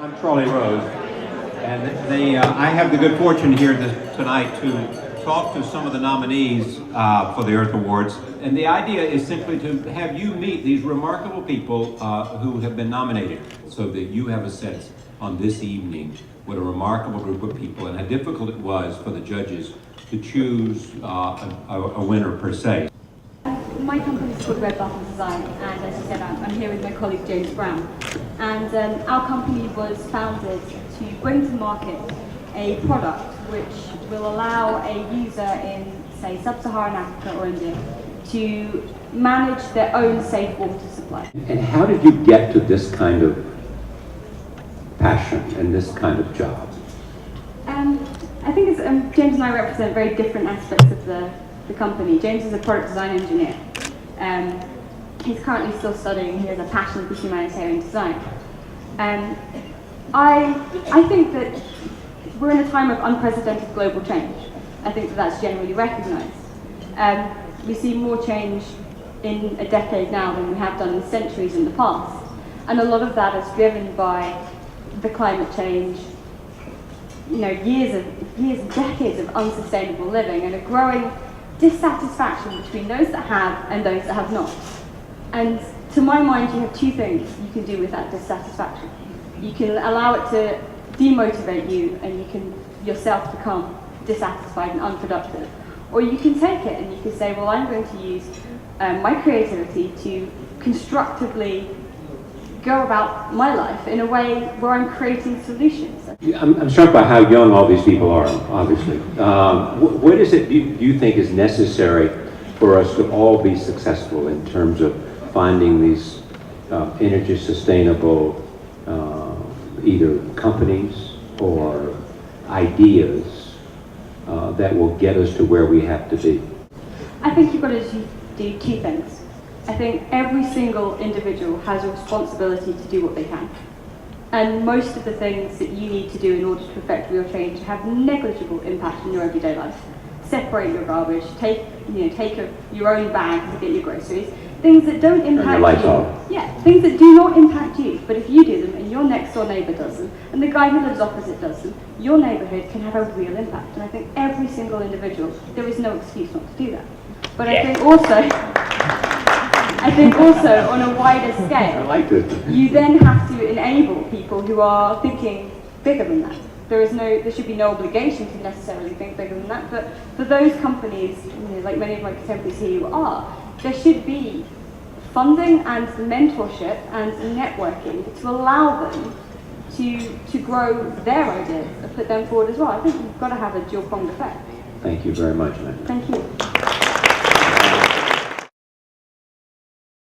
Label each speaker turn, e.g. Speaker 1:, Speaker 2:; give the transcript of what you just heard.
Speaker 1: I'm Charlie Rose, and I have the good fortune here tonight to talk to some of the nominees for the Earth Awards. And the idea is simply to have you meet these remarkable people who have been nominated, so that you have a sense on this evening what a remarkable group of people and how difficult it was for the judges to choose a winner per se.
Speaker 2: My company is called Red Button Design, and as you said, I'm here with my colleague James Brown. And our company was founded to bring to market a product which will allow a user in, say, Sub-Saharan Africa or India to manage their own safe water supply.
Speaker 3: And how did you get to this kind of passion and this kind of job?
Speaker 2: I think it's, James and I represent very different aspects of the company. James is a product design engineer. He's currently still studying. He has a passion for humanitarian design. I think that we're in a time of unprecedented global change. I think that that's generally recognised. We see more change in a decade now than we have done in centuries in the past. And a lot of that is driven by the climate change, years and decades of unsustainable living and a growing dissatisfaction between those that have and those that have not. And to my mind, you have two things you can do with that dissatisfaction. You can allow it to demotivate you and you can yourself become dissatisfied and unproductive. Or you can take it and you can say, well, I'm going to use my creativity to constructively go about my life in a way where I'm creating solutions.
Speaker 3: I'm struck by how young all these people are, obviously. What is it you think is necessary for us to all be successful in terms of finding these energy sustainable either companies or ideas that will get us to where we have to be?
Speaker 2: I think you've got to do two things. I think every single individual has a responsibility to do what they can. And most of the things that you need to do in order to effect real change have negligible impact on your everyday life. Separate your garbage, take your own bag to get your groceries. Things that don't impact you. Yeah, things that do not impact you. But if you do them and your next door neighbour does them, and the guy who lives opposite does them, your neighbourhood can have a real impact. And I think every single individual, there is no excuse not to do that. But I think also on a wider scale, you then have to enable people who are thinking bigger than that. There should be no obligation to necessarily think bigger than that, but for those companies, like many of my contemporaries here who are, there should be funding and mentorship and networking to allow them to grow their ideas and put them forward as well. I think you've got to have a dual-pronged effect.
Speaker 3: Thank you very much, man.
Speaker 2: Thank you.